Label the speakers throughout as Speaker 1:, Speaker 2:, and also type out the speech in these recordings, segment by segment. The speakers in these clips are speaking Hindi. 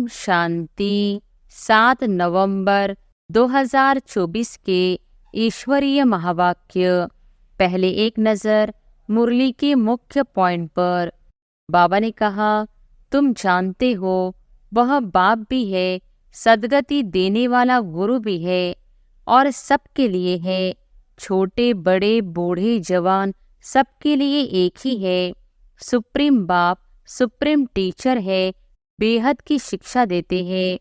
Speaker 1: शांति। 7 नवंबर 2024 के ईश्वरीय महावाक्य। पहले एक नज़र मुरली के मुख्य पॉइंट पर। बाबा ने कहा, तुम जानते हो वह बाप भी है, सद्गति देने वाला गुरु भी है और सबके लिए है। छोटे बड़े बूढ़े जवान सबके लिए एक ही है। सुप्रीम बाप सुप्रीम टीचर है, बेहद की शिक्षा देते हैं।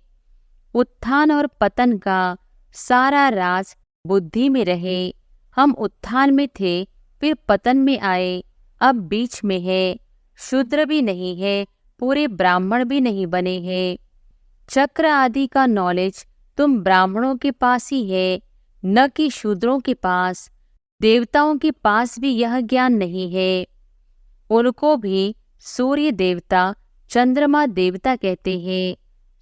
Speaker 1: उत्थान और पतन का सारा राज बुद्धि में रहे। हम उत्थान में थे, फिर पतन में आए, अब बीच में है। शूद्र भी नहीं है, पूरे ब्राह्मण भी नहीं बने हैं। चक्र आदि का नॉलेज तुम ब्राह्मणों के पास ही है, न कि शूद्रों के पास। देवताओं के पास भी यह ज्ञान नहीं है। उनको भी सूर्य देवता चंद्रमा देवता कहते हैं।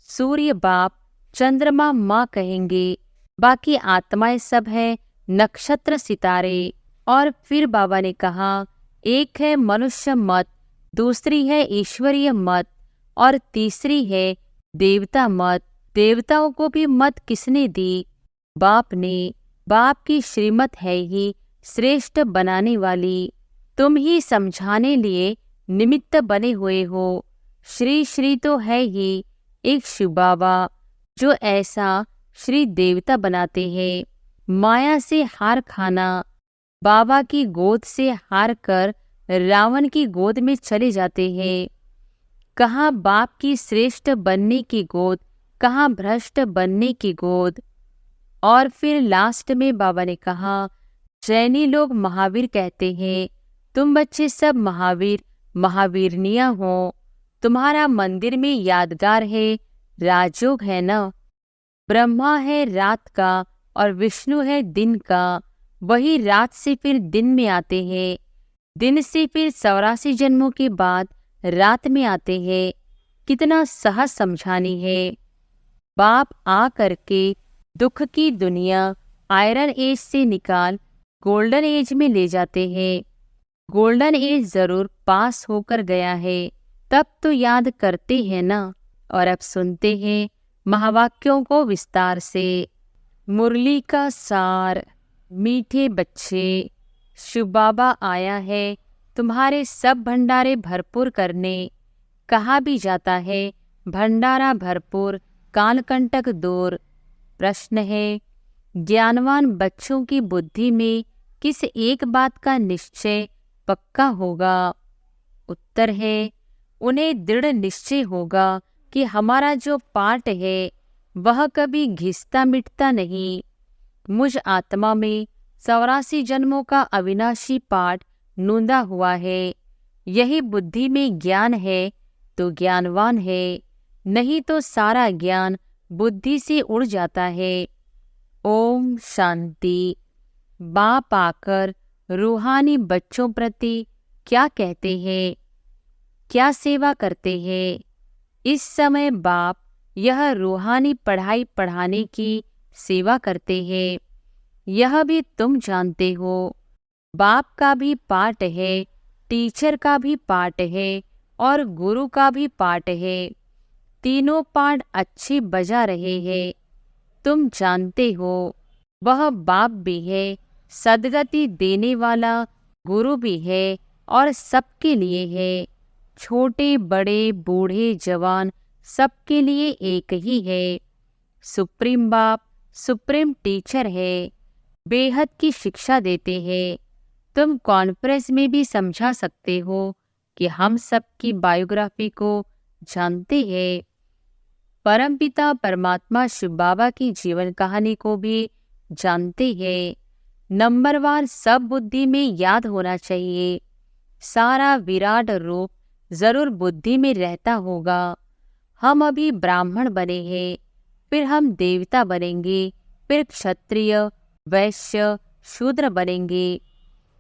Speaker 1: सूर्य बाप चंद्रमा माँ कहेंगे, बाकी आत्माएं सब है नक्षत्र सितारे। और फिर बाबा ने कहा, एक है मनुष्य मत, दूसरी है ईश्वरीय मत और तीसरी है देवता मत। देवताओं को भी मत किसने दी? बाप ने। बाप की श्रीमत है ही श्रेष्ठ बनाने वाली। तुम ही समझाने लिए निमित्त बने हुए हो। श्री श्री तो है ही एक शिव बाबा, जो ऐसा श्री देवता बनाते हैं। माया से हार खाना। बाबा की गोद से हार कर रावण की गोद में चले जाते हैं। कहाँ बाप की श्रेष्ठ बनने की गोद, कहाँ भ्रष्ट बनने की गोद। और फिर लास्ट में बाबा ने कहा, जैनी लोग महावीर कहते हैं, तुम बच्चे सब महावीर महावीरनियाँ हो। तुम्हारा मंदिर में यादगार है, राजयोग है न। ब्रह्मा है रात का और विष्णु है दिन का। वही रात से फिर दिन में आते हैं, दिन से फिर 84 जन्मों के बाद रात में आते हैं। कितना सहज समझानी है। बाप आ करके दुख की दुनिया आयरन एज से निकाल गोल्डन एज में ले जाते हैं। गोल्डन एज जरूर पास होकर गया है, तब तो याद करते हैं ना। और अब सुनते हैं महावाक्यों को विस्तार से। मुरली का सार। मीठे बच्चे, शिव बाबा आया है तुम्हारे सब भंडारे भरपूर करने। कहा भी जाता है भंडारा भरपूर कालकंटक दूर। प्रश्न है, ज्ञानवान बच्चों की बुद्धि में किस एक बात का निश्चय पक्का होगा? उत्तर है, उन्हें दृढ़ निश्चय होगा कि हमारा जो पाठ है वह कभी घिसता मिटता नहीं। मुझ आत्मा में 84 जन्मों का अविनाशी पाठ नूंदा हुआ है। यही बुद्धि में ज्ञान है तो ज्ञानवान है, नहीं तो सारा ज्ञान बुद्धि से उड़ जाता है। ओम शांति। बाप आकर रूहानी बच्चों प्रति क्या कहते हैं, क्या सेवा करते हैं? इस समय बाप यह रूहानी पढ़ाई पढ़ाने की सेवा करते हैं। यह भी तुम जानते हो। बाप का भी पाठ है, टीचर का भी पाठ है और गुरु का भी पाठ है। तीनों पाठ अच्छे बजा रहे हैं। तुम जानते हो वह बाप भी है, सद्गति देने वाला गुरु भी है और सबके लिए है। छोटे बड़े बूढ़े जवान सबके लिए एक ही है। सुप्रीम बाप सुप्रीम टीचर है, बेहद की शिक्षा देते हैं। तुम कॉन्फ्रेंस में भी समझा सकते हो कि हम सब की बायोग्राफी को जानते हैं। परमपिता परमात्मा शिव बाबा की जीवन कहानी को भी जानते हैं। नंबरवार सब बुद्धि में याद होना चाहिए। सारा विराट रूप जरूर बुद्धि में रहता होगा। हम अभी ब्राह्मण बने हैं, फिर हम देवता बनेंगे, फिर क्षत्रिय वैश्य शूद्र बनेंगे।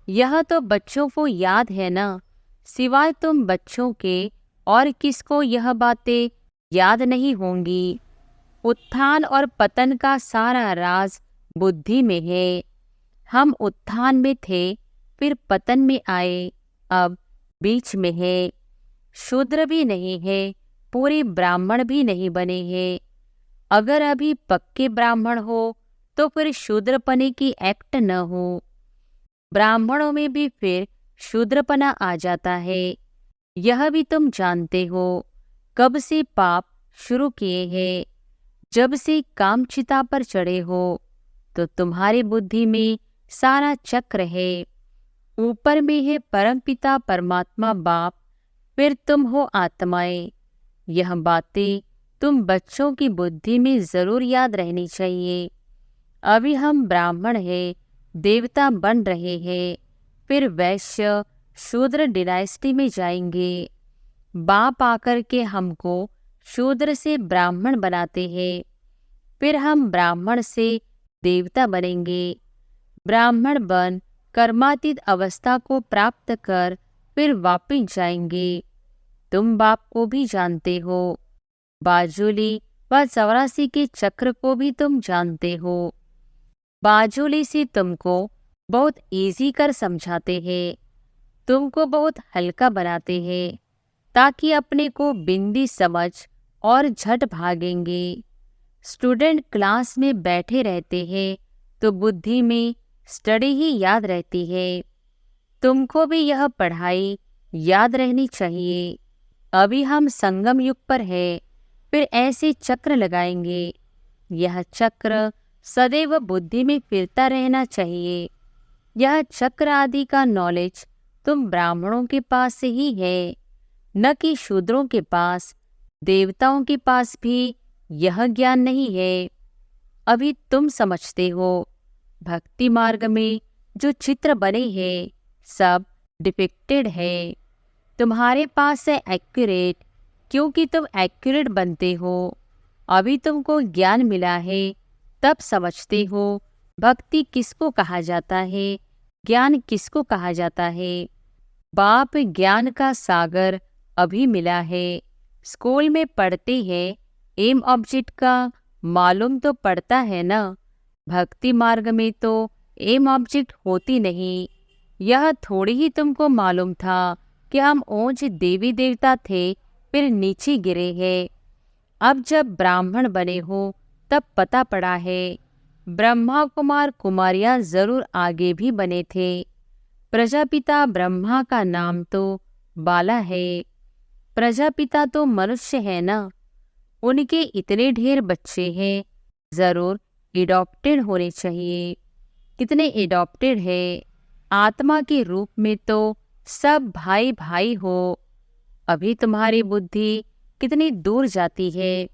Speaker 1: यह तो बच्चों को याद है ना, सिवाय तुम बच्चों के और किसको यह बातें याद नहीं होंगी। उत्थान और पतन का सारा राज बुद्धि में है। हम उत्थान में थे, फिर पतन में आए, अब बीच में है। शूद्र भी नहीं है, पूरे ब्राह्मण भी नहीं बने हैं। अगर अभी पक्के ब्राह्मण हो तो फिर शूद्रपने की एक्ट न हो। ब्राह्मणों में भी फिर शूद्रपना आ जाता है। यह भी तुम जानते हो। कब से पाप शुरू किए हैं? जब से कामचिता पर चढ़े हो तो तुम्हारी बुद्धि में सारा चक्र है। ऊपर में है परमपिता परमात्मा बाप, फिर तुम हो आत्माएं। यह बातें तुम बच्चों की बुद्धि में जरूर याद रहनी चाहिए। अभी हम ब्राह्मण हैं, देवता बन रहे हैं, फिर वैश्य शूद्र डिनाइस्टी में जाएंगे। बाप आकर के हमको शूद्र से ब्राह्मण बनाते हैं, फिर हम ब्राह्मण से देवता बनेंगे। ब्राह्मण बन कर्मातीत अवस्था को प्राप्त कर फिर वापिस जाएंगे। तुम बाप को भी जानते हो, बाजुली व 84 के चक्र को भी तुम जानते हो। बाजुली से तुमको बहुत इजी कर समझाते हैं, तुमको बहुत हल्का बनाते हैं, ताकि अपने को बिंदी समझ और झट भागेंगे। स्टूडेंट क्लास में बैठे रहते हैं तो बुद्धि में स्टडी ही याद रहती है। तुमको भी यह पढ़ाई याद रहनी चाहिए। अभी हम संगम युग पर है, फिर ऐसे चक्र लगाएंगे। यह चक्र सदैव बुद्धि में फिरता रहना चाहिए। यह चक्र आदि का नॉलेज तुम ब्राह्मणों के पास से ही है, न कि शूद्रों के पास। देवताओं के पास भी यह ज्ञान नहीं है। अभी तुम समझते हो, भक्ति मार्ग में जो चित्र बने हैं सब डिपिक्टेड है। तुम्हारे पास है एक्यूरेट, क्योंकि तुम एक्यूरेट बनते हो। अभी तुमको ज्ञान मिला है, तब समझते हो भक्ति किसको कहा जाता है, ज्ञान किसको कहा जाता है। बाप ज्ञान का सागर अभी मिला है। स्कूल में पढ़ते हैं, एम ऑब्जेक्ट का मालूम तो पड़ता है ना। भक्ति मार्ग में तो एम ऑब्जेक्ट होती नहीं। यह थोड़ी ही तुमको मालूम था कि हम ऊंच देवी देवता थे, फिर नीचे गिरे हैं। अब जब ब्राह्मण बने हो तब पता पड़ा है ब्रह्मा कुमार कुमारियां जरूर आगे भी बने थे। प्रजापिता ब्रह्मा का नाम तो बाला है। प्रजापिता तो मनुष्य है ना, उनके इतने ढेर बच्चे हैं, जरूर एडॉप्टेड होने चाहिए। कितने एडॉप्टेड है? आत्मा के रूप में तो सब भाई भाई हो। अभी तुम्हारी बुद्धि कितनी दूर जाती है।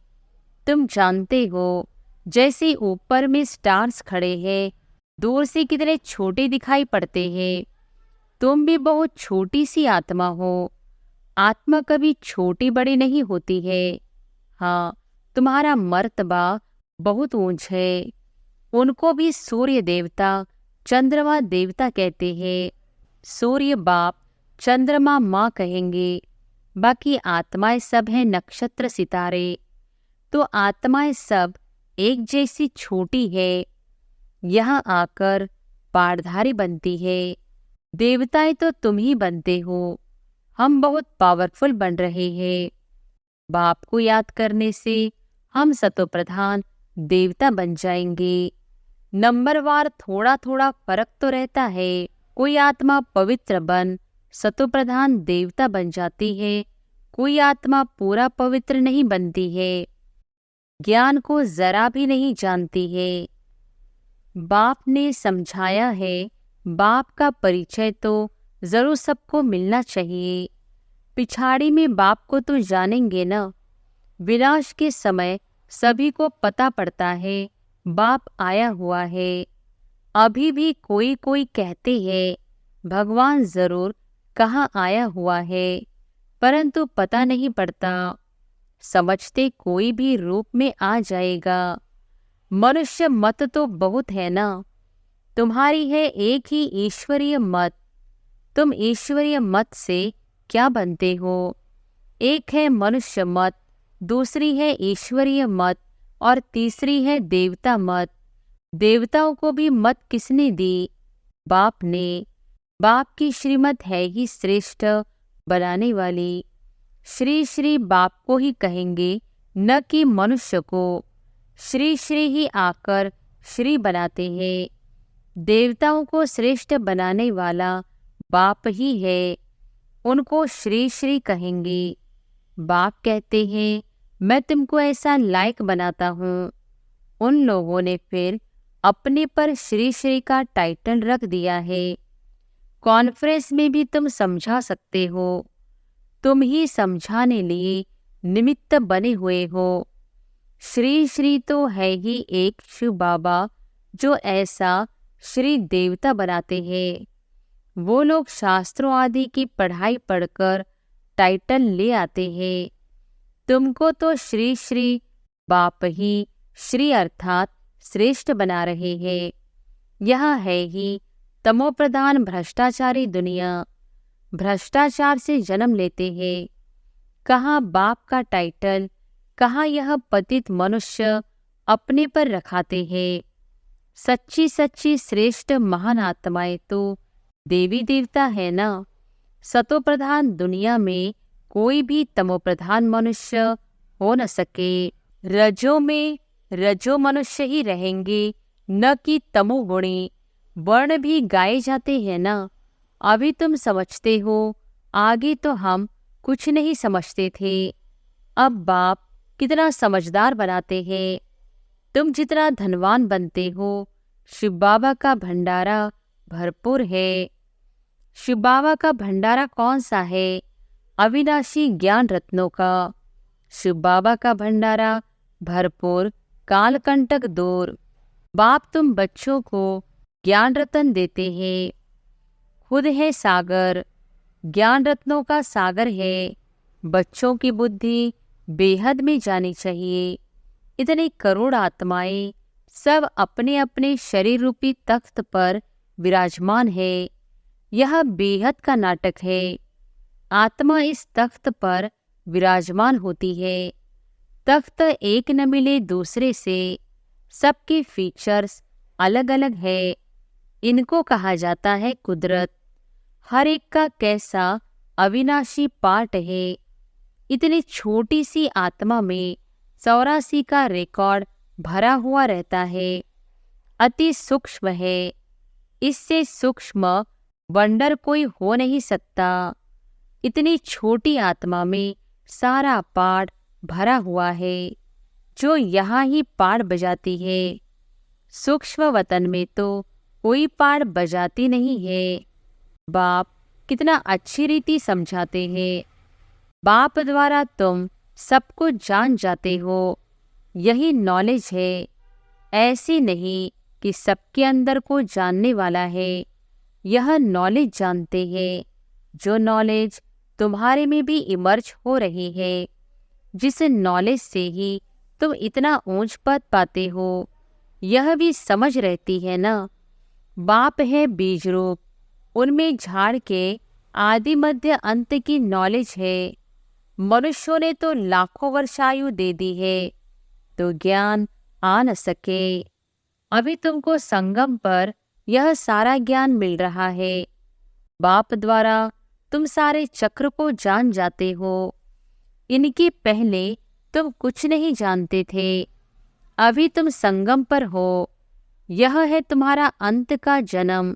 Speaker 1: तुम जानते हो, जैसे ऊपर में स्टार्स खड़े हैं, दूर से कितने छोटे दिखाई पड़ते हैं। तुम भी बहुत छोटी सी आत्मा हो। आत्मा कभी छोटी बड़ी नहीं होती है। हाँ, तुम्हारा मर्तबा बहुत ऊंच है। उनको भी सूर्य देवता चंद्रमा देवता कहते हैं। सूर्य बाप, चंद्रमा माँ कहेंगे। बाकी आत्माएं सब हैं नक्षत्र सितारे। तो आत्माएं सब एक जैसी छोटी है, यहाँ आकर पारधारी बनती है। देवताएं तो तुम ही बनते हो। हम बहुत पावरफुल बन रहे हैं। बाप को याद करने से हम सतोप्रधान देवता बन जाएंगे। नंबरवार थोड़ा थोड़ा फर्क तो रहता है। कोई आत्मा पवित्र बन सतोप्रधान देवता बन जाती है, कोई आत्मा पूरा पवित्र नहीं बनती है, ज्ञान को जरा भी नहीं जानती है। बाप ने समझाया है, बाप का परिचय तो जरूर सबको मिलना चाहिए। पिछाड़ी में बाप को तो जानेंगे न। विनाश के समय सभी को पता पड़ता है बाप आया हुआ है। अभी भी कोई कोई कहते हैं भगवान जरूर कहाँ आया हुआ है, परंतु पता नहीं पड़ता। समझते कोई भी रूप में आ जाएगा। मनुष्य मत तो बहुत है ना। तुम्हारी है एक ही ईश्वरीय मत। तुम ईश्वरीय मत से क्या बनते हो? एक है मनुष्य मत, दूसरी है ईश्वरीय मत और तीसरी है देवता मत। देवताओं को भी मत किसने दी? बाप ने। बाप की श्रीमत है ही श्रेष्ठ बनाने वाली। श्री श्री बाप को ही कहेंगे, न कि मनुष्य को। श्री श्री ही आकर श्री बनाते हैं। देवताओं को श्रेष्ठ बनाने वाला बाप ही है, उनको श्री श्री कहेंगे। बाप कहते हैं, मैं तुमको ऐसा लायक बनाता हूँ। उन लोगों ने फिर अपने पर श्री श्री का टाइटल रख दिया है। कॉन्फ्रेंस में भी तुम समझा सकते हो, तुम ही समझाने लिए निमित्त बने हुए हो। श्री श्री तो है ही एक शिव बाबा, जो ऐसा श्री देवता बनाते हैं। वो लोग शास्त्रों आदि की पढ़ाई पढ़कर टाइटल ले आते हैं। तुमको तो श्री श्री बाप ही श्री अर्थात श्रेष्ठ बना रहे हैं। यह है ही तमोप्रधान भ्रष्टाचारी दुनिया। भ्रष्टाचार से जन्म लेते हैं। कहाँ बाप का टाइटल, कहाँ यह पतित मनुष्य अपने पर रखाते हैं। सच्ची सच्ची श्रेष्ठ महान आत्माएं तो देवी देवता है ना। सतोप्रधान दुनिया में कोई भी तमोप्रधान मनुष्य हो न सके। रजो में रजो मनुष्य ही रहेंगे, न कि तमोगुणी। वर्ण भी गाए जाते हैं ना। अभी तुम समझते हो, आगे तो हम कुछ नहीं समझते थे। अब बाप कितना समझदार बनाते हैं। तुम जितना धनवान बनते हो, शिव बाबा का भंडारा भरपूर है। शिव बाबा का भंडारा कौन सा है? अविनाशी ज्ञान रत्नों का। शिव बाबा का भंडारा भरपूर, कालकंटक दूर। बाप तुम बच्चों को ज्ञान रत्न देते हैं। खुद है सागर, ज्ञान रत्नों का सागर है। बच्चों की बुद्धि बेहद में जानी चाहिए। इतने करोड़ आत्माएं सब अपने अपने शरीर रूपी तख्त पर विराजमान है। यह बेहद का नाटक है। आत्मा इस तख्त पर विराजमान होती है। तख्त एक न मिले दूसरे से। सबके फीचर्स अलग अलग है। इनको कहा जाता है कुदरत। हर एक का कैसा अविनाशी पार्ट है। इतनी छोटी सी आत्मा में 84 का रिकॉर्ड भरा हुआ रहता है। अति सूक्ष्म है। इससे सूक्ष्म वंडर कोई हो नहीं सकता। इतनी छोटी आत्मा में सारा पार्ट भरा हुआ है, जो यहाँ ही पार्ट बजाती है। सूक्ष्म वतन में तो कोई पार्ट बजाती नहीं है। बाप कितना अच्छी रीति समझाते हैं। बाप द्वारा तुम सब कुछ जान जाते हो। यही नॉलेज है। ऐसी नहीं कि सबके अंदर को जानने वाला है। यह नॉलेज जानते हैं, जो नॉलेज तुम्हारे में भी इमर्ज हो रही है। जिस नॉलेज से ही तुम इतना ऊंच पद पाते हो, यह भी समझ रहती है ना। बाप है बीज रूप, उनमें झाड़ के आदि मध्य अंत की नॉलेज है। मनुष्यों ने तो लाखों वर्षायु दे दी है, तो ज्ञान आ न सके। अभी तुमको संगम पर यह सारा ज्ञान मिल रहा है। बाप द्वारा तुम सारे चक्र को जान जाते हो। इनके पहले तुम कुछ नहीं जानते थे। अभी तुम संगम पर हो। यह है तुम्हारा अंत का जन्म।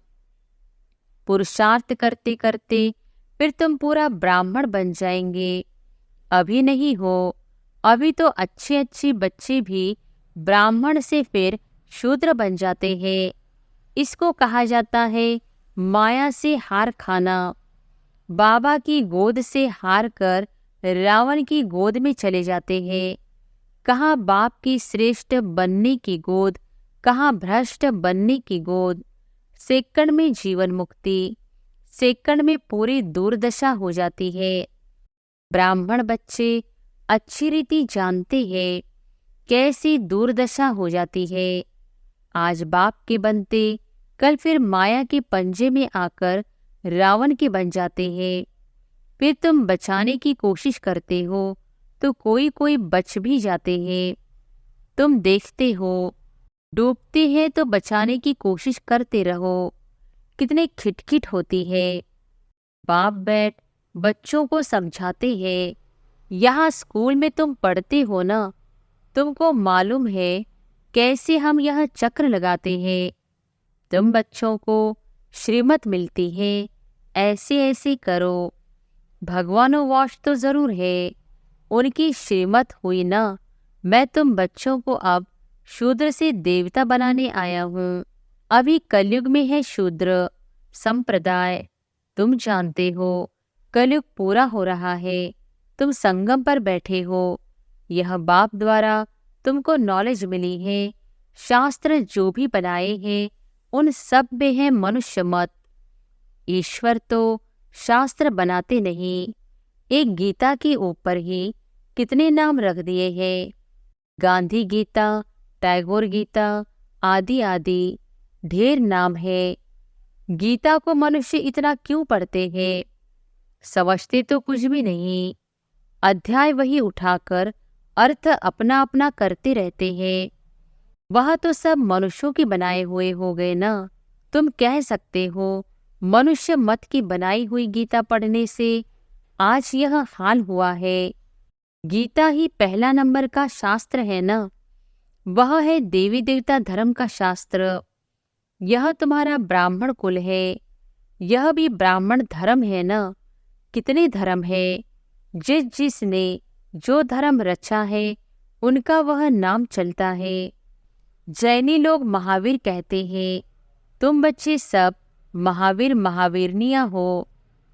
Speaker 1: पुरुषार्थ करते करते फिर तुम पूरा ब्राह्मण बन जाएंगे। अभी नहीं हो। अभी तो अच्छे अच्छे बच्चे भी ब्राह्मण से फिर शूद्र बन जाते हैं। इसको कहा जाता है माया से हार खाना। बाबा की गोद से हार कर रावण की गोद में चले जाते हैं। कहाँ बाप की श्रेष्ठ बनने की गोद, कहाँ भ्रष्ट बनने की गोद। सेकंड में जीवन मुक्ति, सेकंड में पूरी दुर्दशा हो जाती है। ब्राह्मण बच्चे अच्छी रीति जानते हैं कैसी दुर्दशा हो जाती है। आज बाप के बनते कल फिर माया के पंजे में आकर रावण के बन जाते हैं। फिर तुम बचाने की कोशिश करते हो तो कोई कोई बच भी जाते हैं। तुम देखते हो डूबते हैं तो बचाने की कोशिश करते रहो। कितने खिटखिट होती है। बाप बैठ बच्चों को समझाते हैं। यहाँ स्कूल में तुम पढ़ते हो ना, तुमको मालूम है कैसे हम यह चक्र लगाते हैं। तुम बच्चों को श्रीमत मिलती है, ऐसे ऐसे करो। भगवानों वॉश तो जरूर है, उनकी श्रीमत हुई ना। मैं तुम बच्चों को अब शूद्र से देवता बनाने आया हूँ। अभी कलयुग में है शूद्र संप्रदाय। तुम जानते हो कलयुग पूरा हो रहा है, तुम संगम पर बैठे हो। यह बाप द्वारा तुमको नॉलेज मिली है। शास्त्र जो भी बनाए हैं उन सब में है मनुष्य मत। ईश्वर तो शास्त्र बनाते नहीं। एक गीता के ऊपर ही कितने नाम रख दिए हैं। गांधी गीता, टैगोर गीता, आदि आदि ढेर नाम है। गीता को मनुष्य इतना क्यों पढ़ते हैं? समझते तो कुछ भी नहीं। अध्याय वही उठाकर अर्थ अपना अपना करते रहते हैं। वह तो सब मनुष्यों के बनाए हुए हो गए ना। तुम कह सकते हो मनुष्य मत की बनाई हुई गीता पढ़ने से आज यह हाल हुआ है। गीता ही पहला नंबर का शास्त्र है ना। वह है देवी देवता धर्म का शास्त्र। यह तुम्हारा ब्राह्मण कुल है, यह भी ब्राह्मण धर्म है ना। कितने धर्म है, जिसने जो धर्म रचा है उनका वह नाम चलता है। जैनी लोग महावीर कहते हैं। तुम बच्चे सब महावीर महावीरनियाँ हो।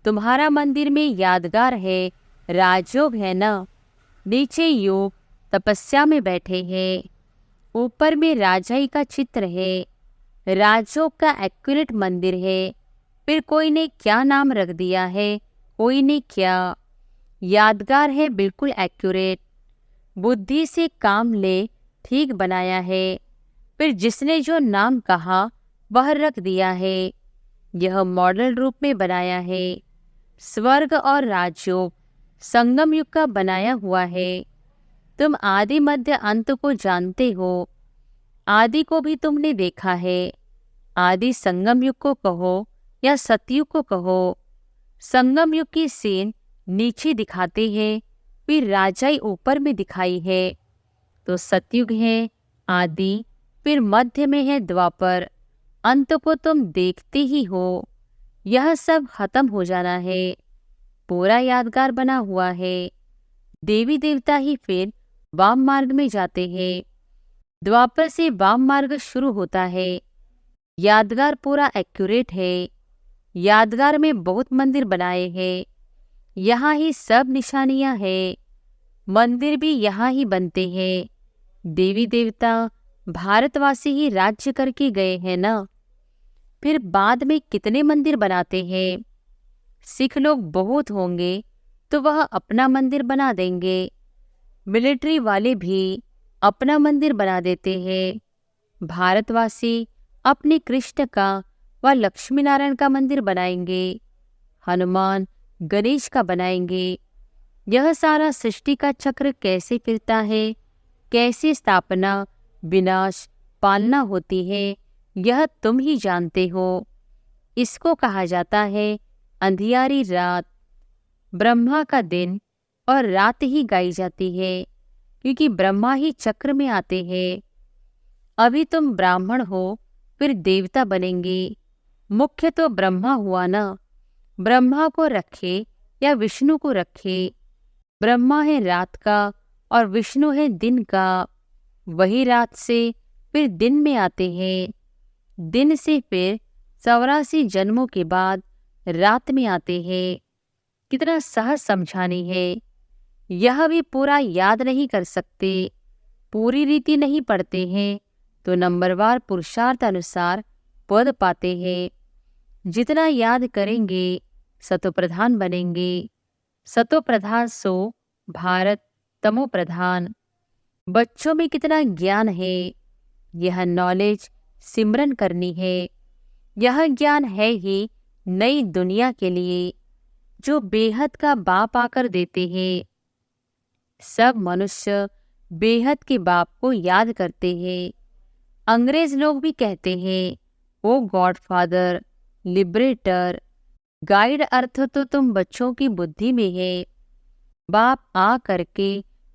Speaker 1: तुम्हारा मंदिर में यादगार है, राजयोग है ना। नीचे योग तपस्या में बैठे हैं, ऊपर में राजाई का चित्र है। राजयोग का एक्यूरेट मंदिर है। फिर कोई ने क्या नाम रख दिया है, कोई ने क्या। यादगार है बिल्कुल एक्यूरेट। बुद्धि से काम ले ठीक बनाया है। फिर जिसने जो नाम कहा वह रख दिया है। यह मॉडल रूप में बनाया है। स्वर्ग और राजयोग संगम युग का बनाया हुआ है। तुम आदि मध्य अंत को जानते हो। आदि को भी तुमने देखा है। आदि संगम युग को कहो या सतयुग को कहो। संगम युग की सीन नीचे दिखाते हैं, फिर राजाई ऊपर में दिखाई है। तो सतयुग है आदि, फिर मध्य में है द्वापर, अंत को तुम देखते ही हो। यह सब खत्म हो जाना है। पूरा यादगार बना हुआ है। देवी देवता ही फिर वाम मार्ग में जाते हैं। द्वापर से वाम मार्ग शुरू होता है। यादगार पूरा एक्यूरेट है। यादगार में बहुत मंदिर बनाए हैं। यहाँ ही सब निशानियाँ हैं। मंदिर भी यहाँ ही बनते हैं। देवी देवता भारतवासी ही राज्य करके गए हैं ना। फिर बाद में कितने मंदिर बनाते हैं। सिख लोग बहुत होंगे तो वह अपना मंदिर बना देंगे। मिलिट्री वाले भी अपना मंदिर बना देते हैं। भारतवासी अपने कृष्ण का व लक्ष्मी नारायण का मंदिर बनाएंगे। हनुमान गणेश का बनाएंगे। यह सारा सृष्टि का चक्र कैसे फिरता है, कैसे स्थापना विनाश पालना होती है, यह तुम ही जानते हो। इसको कहा जाता है अंधियारी रात। ब्रह्मा का दिन और रात ही गाई जाती है, क्योंकि ब्रह्मा ही चक्र में आते हैं। अभी तुम ब्राह्मण हो, फिर देवता बनेंगे। मुख्य तो ब्रह्मा हुआ ना। ब्रह्मा को रखे या विष्णु को रखे। ब्रह्मा है रात का और विष्णु है दिन का। वही रात से फिर दिन में आते हैं। दिन से फिर 84 जन्मों के बाद रात में आते हैं। कितना सहज समझानी है। यह भी पूरा याद नहीं कर सकते। पूरी रीति नहीं पढ़ते हैं तो नंबरवार पुरुषार्थ अनुसार पद पाते हैं। जितना याद करेंगे सतोप्रधान बनेंगे। सतोप्रधान सो भारत तमो प्रधान। बच्चों में कितना ज्ञान है। यह नॉलेज सिमरन करनी है। यह ज्ञान है ही नई दुनिया के लिए, जो बेहद का बाप आकर देते हैं। सब मनुष्य बेहद के बाप को याद करते हैं। अंग्रेज लोग भी कहते हैं ओ गॉडफादर, लिबरेटर, गाइड। अर्थ तो तुम बच्चों की बुद्धि में है। बाप आ करके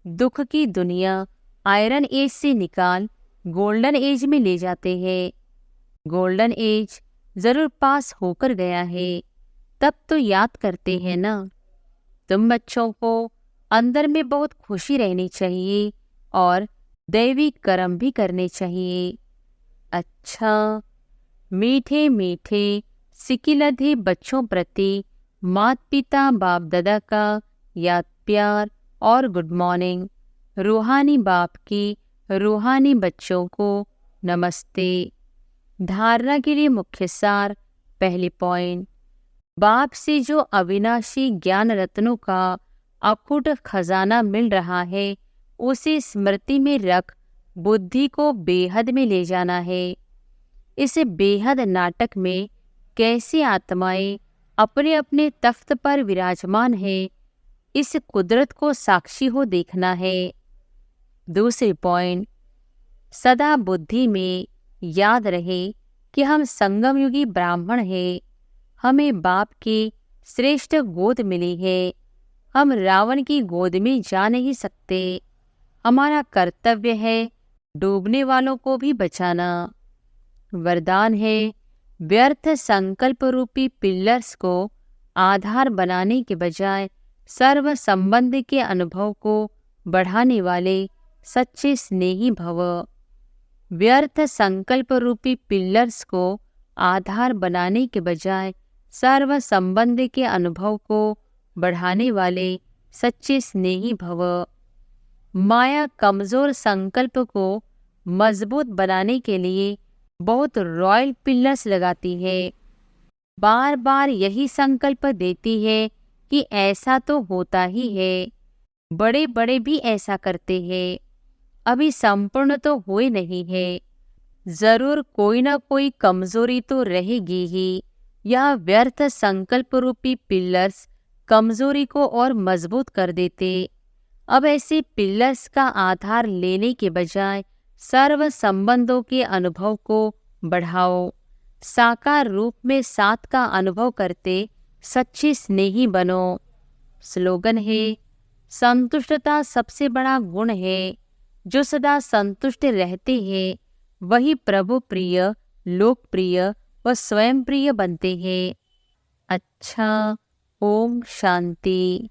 Speaker 1: दुख की दुनिया आयरन एज से निकाल गोल्डन एज में ले जाते हैं। गोल्डन एज जरूर पास होकर गया है, तब तो याद करते हैं ना। तुम बच्चों को अंदर में बहुत खुशी रहनी चाहिए और दैवी कर्म भी करने चाहिए। अच्छा, मीठे मीठे सिकिलधे बच्चों प्रति माता पिता बाप दादा का याद प्यार और गुड मॉर्निंग। रूहानी बाप की रूहानी बच्चों को नमस्ते। धारणा के लिए मुख्य सार। पहली पॉइंट, बाप से जो अविनाशी ज्ञान रत्नों का अकूट खजाना मिल रहा है उसे स्मृति में रख बुद्धि को बेहद में ले जाना है। इस बेहद नाटक में कैसी आत्माएं अपने अपने तख्त पर विराजमान है, इस कुदरत को साक्षी हो देखना है। दूसरी पॉइंट, सदा बुद्धि में याद रहे कि हम संगम युगी ब्राह्मण हैं। हमें बाप की श्रेष्ठ गोद मिली है। हम रावण की गोद में जा नहीं सकते। हमारा कर्तव्य है डूबने वालों को भी बचाना। वरदान है व्यर्थ संकल्प रूपी पिलर्स को आधार बनाने के बजाय सर्व संबंध के अनुभव को बढ़ाने वाले सच्चे स्नेही भव। व्यर्थ संकल्प रूपी पिलर्स को आधार बनाने के बजाय सर्व संबंध के अनुभव को बढ़ाने वाले सच्चे स्नेही भव। माया कमजोर संकल्प को मजबूत बनाने के लिए बहुत रॉयल पिलर्स लगाती है। बार बार यही संकल्प देती है कि ऐसा तो होता ही है। बड़े बड़े भी ऐसा करते हैं। अभी संपूर्ण तो हुए नहीं है। जरूर कोई ना कोई कमजोरी तो रहेगी ही। यह व्यर्थ संकल्प रूपी पिलर्स कमजोरी को और मजबूत कर देते। अब ऐसे पिलर्स का आधार लेने के बजाय सर्व संबंधों के अनुभव को बढ़ाओ। साकार रूप में साथ का अनुभव करते सच्चे स्नेही बनो। स्लोगन है, संतुष्टता सबसे बड़ा गुण है। जो सदा संतुष्ट रहते हैं वही प्रभु प्रिय, लोकप्रिय व स्वयं प्रिय बनते हैं। अच्छा, ओम शांति।